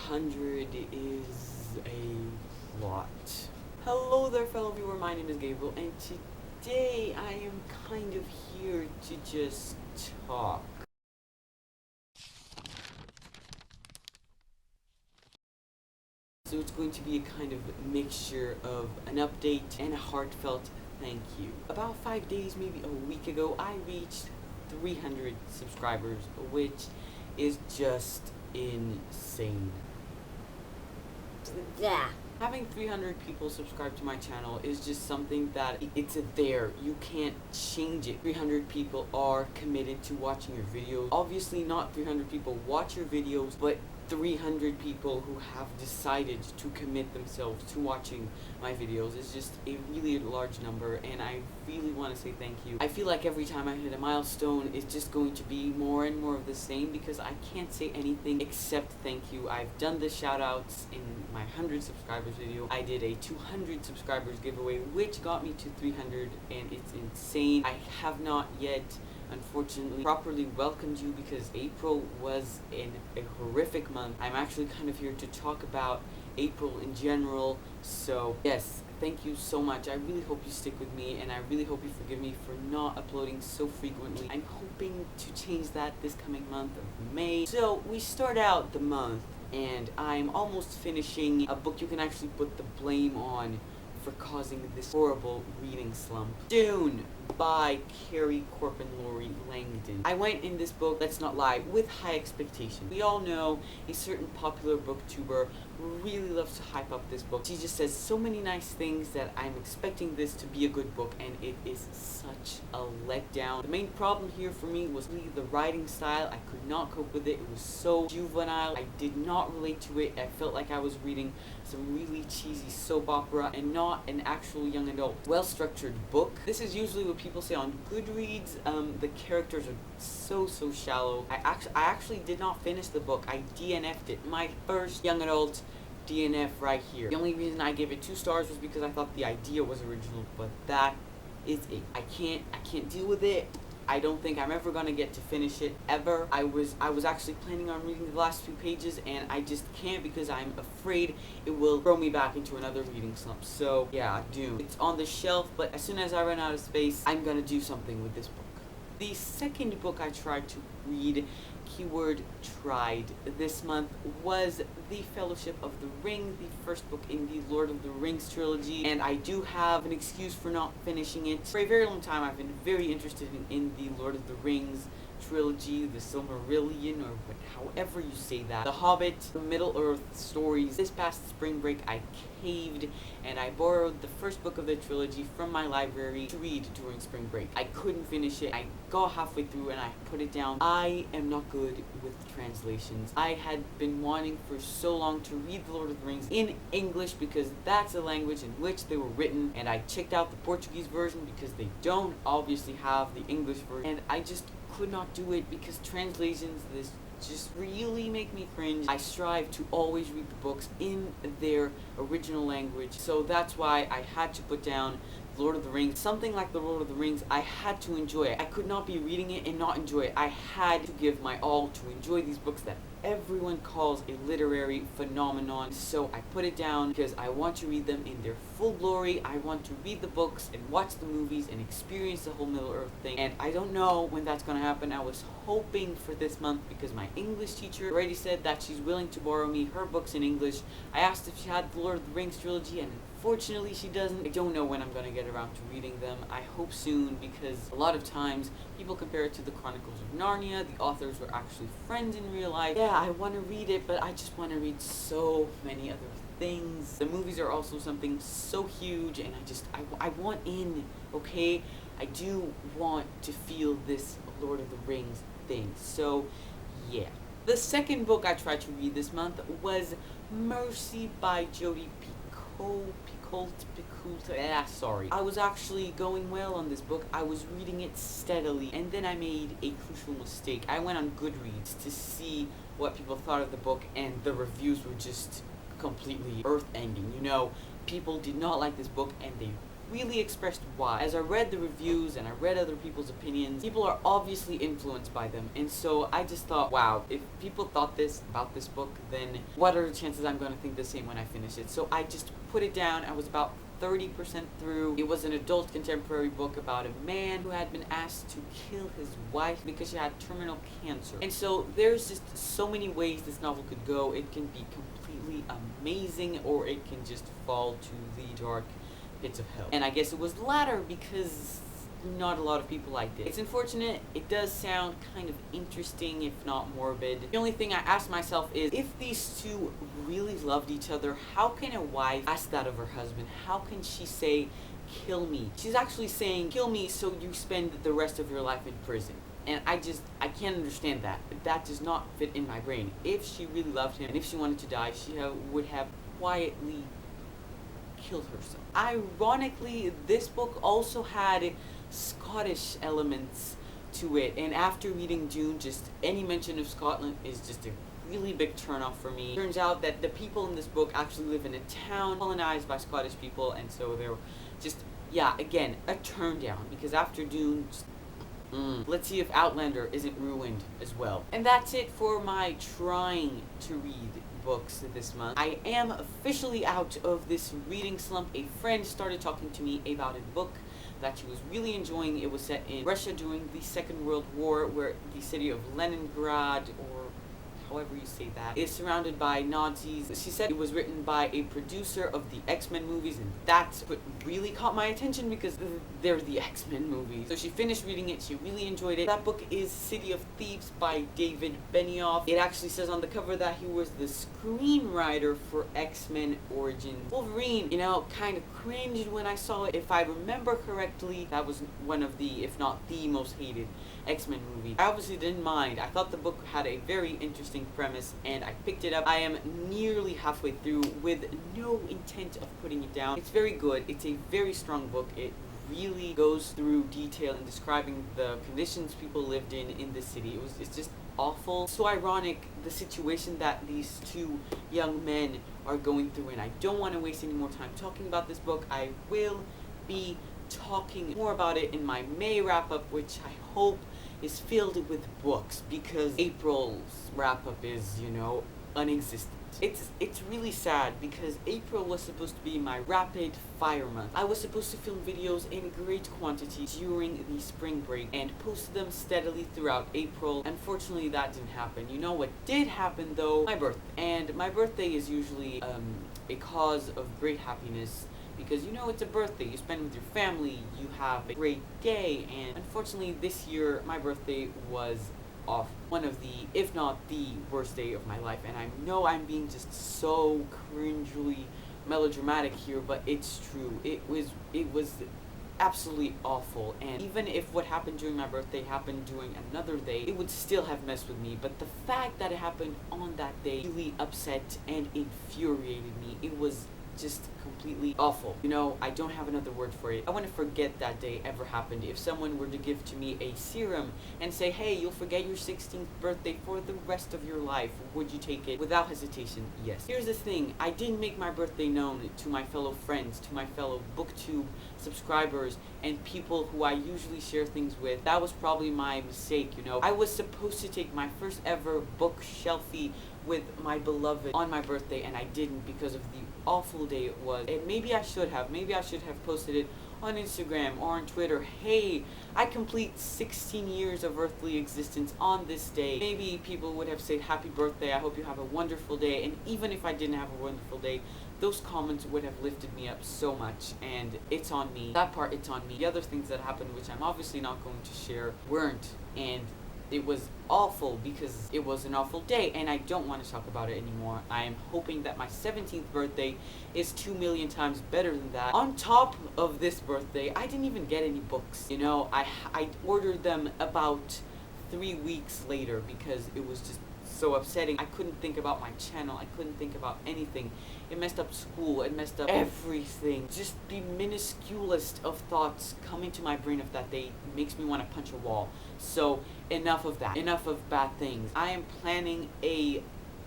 200 is a lot. Hello there, fellow viewer, my name is Gabriel, and today I am kind of here to just talk. So it's going to be a kind of mixture of an update and a heartfelt thank you. About 5 days, maybe a week ago, I reached 300 subscribers, which is just insane. Yeah. Having 300 people subscribe to my channel is just something that it's there. You can't change it. 300 people are committed to watching your videos. Obviously not 300 people watch your videos, but 300 people who have decided to commit themselves to watching my videos is just a really large number, and I really want to say thank you. I feel like every time I hit a milestone, it's just going to be more and more of the same because I can't say anything except thank you. I've done the shout outs in my 100 subscribers video. I did a 200 subscribers giveaway, which got me to 300, and it's insane. I have not yet, unfortunately, properly welcomed you because April was a horrific month. I'm actually kind of here to talk about April in general, so yes, thank you so much. I really hope you stick with me, and I really hope you forgive me for not uploading so frequently. I'm hoping to change that this coming month of May. So we start out the month, and I'm almost finishing a book you can actually put the blame on for causing this horrible reading slump. Dune by Carrie Corbin Laurie Langdon. I went in this book, let's not lie, with high expectations. We all know a certain popular booktuber really loves to hype up this book. She just says so many nice things that I'm expecting this to be a good book, and it is such a letdown. The main problem here for me was really the writing style. I could not cope with it. It was so juvenile. I did not relate to it. I felt like I was reading some really cheesy soap opera and not an actual young adult, well-structured book. This is usually what people say on Goodreads. The characters are so shallow. I actually did not finish the book. I DNF'd it. My first young adult DNF right here. The only reason I gave it 2 stars was because I thought the idea was original, but that is it. I can't deal with it. I don't think I'm ever gonna get to finish it ever. I was actually planning on reading the last few pages, and I just can't because I'm afraid it will throw me back into another reading slump. So yeah, Dune. It's on the shelf, but as soon as I run out of space, I'm gonna do something with this book. The second book I tried to read, keyword tried, this month was The Fellowship of the Ring, the first book in the Lord of the Rings trilogy, and I do have an excuse for not finishing it. For a very long time, I've been very interested in the Lord of the Rings trilogy, the Silmarillion, or however you say that, the Hobbit, the Middle-earth stories. This past spring break, I caved, and I borrowed the first book of the trilogy from my library to read during spring break. I couldn't finish it. I got halfway through and I put it down. I am not good with translations. I had been wanting for so long to read The Lord of the Rings in English because that's the language in which they were written, and I checked out the Portuguese version because they don't obviously have the English version, and I just could not do it because translations this just really make me cringe. I strive to always read the books in their original language, so that's why I had to put down Lord of the Rings. Something like the Lord of the Rings, I had to enjoy it. I could not be reading it and not enjoy it. I had to give my all to enjoy these books that everyone calls a literary phenomenon. So I put it down because I want to read them in their full glory. I want to read the books and watch the movies and experience the whole Middle-earth thing. And I don't know when that's going to happen. I was hoping for this month because my English teacher already said that she's willing to borrow me her books in English. I asked if she had the Lord of the Rings trilogy, and unfortunately she doesn't. I don't know when I'm going to get around to reading them. I hope soon, because a lot of times people compare it to the Chronicles of Narnia. The authors were actually friends in real life. Yeah, I want to read it, but I just want to read so many other things. The movies are also something so huge, and I want in, okay? I do want to feel this Lord of the Rings thing. So yeah. The second book I tried to read this month was Mercy by Jodi Picoult. Sorry. I was actually going well on this book. I was reading it steadily, and then I made a crucial mistake. I went on Goodreads to see what people thought of the book, and the reviews were just completely earth-ending. You know, people did not like this book, and they really expressed why. As I read the reviews and I read other people's opinions, people are obviously influenced by them. And so I just thought, wow, if people thought this about this book, then what are the chances I'm going to think the same when I finish it? So I just put it down. I was about 30% through. It was an adult contemporary book about a man who had been asked to kill his wife because she had terminal cancer. And so there's just so many ways this novel could go. It can be completely amazing, or it can just fall to the dark pits of hell. And I guess it was the latter because not a lot of people liked it. It's unfortunate. It does sound kind of interesting, if not morbid. The only thing I asked myself is, if these two really loved each other, how can a wife ask that of her husband? How can she say, kill me? She's actually saying, kill me so you spend the rest of your life in prison. And I can't understand that. That does not fit in my brain. If she really loved him and if she wanted to die, she would have quietly killed herself. Ironically, this book also had Scottish elements to it, and after reading Dune, just any mention of Scotland is just a really big turnoff for me. Turns out that the people in this book actually live in a town colonized by Scottish people, and so they're just, yeah, again, a turn down, because after Dune, just, let's see if Outlander isn't ruined as well. And that's it for my trying to read books this month. I am officially out of this reading slump. A friend started talking to me about a book that she was really enjoying. It was set in Russia during the Second World War, where the city of Leningrad, or however you say that, is surrounded by Nazis. She said it was written by a producer of the X-Men movies, and that's what really caught my attention because they're the X-Men movies. So she finished reading it, she really enjoyed it. That book is City of Thieves by David Benioff. It actually says on the cover that he was the screenwriter for X-Men Origins Wolverine. You know, kind of cringed when I saw it. If I remember correctly, that was one of the, if not the most hated X-Men movie. I obviously didn't mind. I thought the book had a very interesting premise, and I picked it up. I am nearly halfway through with no intent of putting it down. It's very good. It's a very strong book. It really goes through detail in describing the conditions people lived in the city. It's just awful. So ironic, the situation that these two young men are going through, and I don't want to waste any more time talking about this book. I will be talking more about it in my May wrap-up, which I hope is filled with books, because April's wrap-up is, you know, non-existent. It's really sad because April was supposed to be my rapid fire month. I was supposed to film videos in great quantity during the spring break and post them steadily throughout April. Unfortunately, that didn't happen. You know what did happen though? My birthday. And my birthday is usually a cause of great happiness, because you know it's a birthday, you spend with your family, you have a great day, and unfortunately this year my birthday was off. One of the, if not the worst day of my life, and I know I'm being just so cringely melodramatic here, but it's true. It was absolutely awful, and even if what happened during my birthday happened during another day, it would still have messed with me. But the fact that it happened on that day really upset and infuriated me. It was just completely awful. You know, I don't have another word for it. I want to forget that day ever happened. If someone were to give to me a serum and say, hey, you'll forget your 16th birthday for the rest of your life, would you take it? Without hesitation, yes. Here's the thing, I didn't make my birthday known to my fellow friends, to my fellow BookTube subscribers, and people who I usually share things with. That was probably my mistake, you know. I was supposed to take my first ever bookshelfie with my beloved on my birthday, and I didn't because of the awful day it was. And maybe I should have posted it on Instagram or on Twitter. Hey, I complete 16 years of earthly existence on this day. Maybe people would have said happy birthday, I hope you have a wonderful day. And even if I didn't have a wonderful day, those comments would have lifted me up so much, and it's on me. That part, it's on me. The other things that happened, which I'm obviously not going to share, weren't, and it was awful because it was an awful day, and I don't want to talk about it anymore. I am hoping that my 17th birthday is 2 million times better than that. On top of this birthday, I didn't even get any books. You know, I ordered them about 3 weeks later because it was just so upsetting. I couldn't think about my channel. I couldn't think about anything. It messed up school. It messed up everything. Just the minusculest of thoughts coming to my brain of that day makes me want to punch a wall. So enough of that. Enough of bad things. I am planning a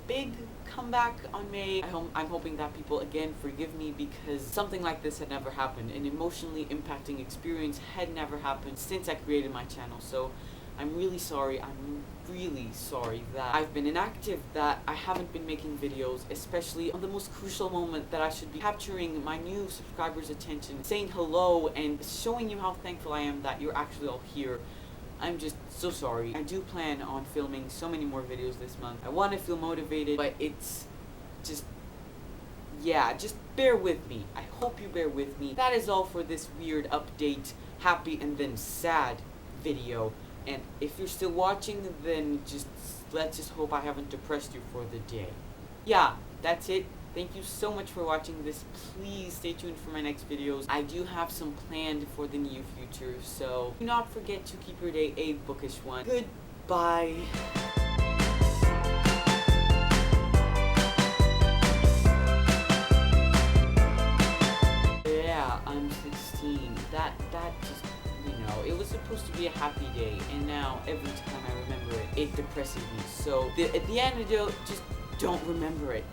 big comeback on May. I'm hoping that people again forgive me, because something like this had never happened. An emotionally impacting experience had never happened since I created my channel. So I'm really sorry. I'm really sorry that I've been inactive, that I haven't been making videos, especially on the most crucial moment that I should be capturing my new subscribers' attention, saying hello and showing you how thankful I am that you're actually all here. I'm just so sorry. I do plan on filming so many more videos this month. I want to feel motivated, but it's just, yeah, just bear with me. I hope you bear with me. That is all for this weird update, happy and then sad video. And if you're still watching, then let's just hope I haven't depressed you for the day. Yeah, that's it. Thank you so much for watching this. Please stay tuned for my next videos. I do have some planned for the near future, so do not forget to keep your day a bookish one. Goodbye. Yeah, I'm 16. That just, it was supposed to be a happy day, and now every time I remember it, it depresses me. So at the end of the day, just don't remember it.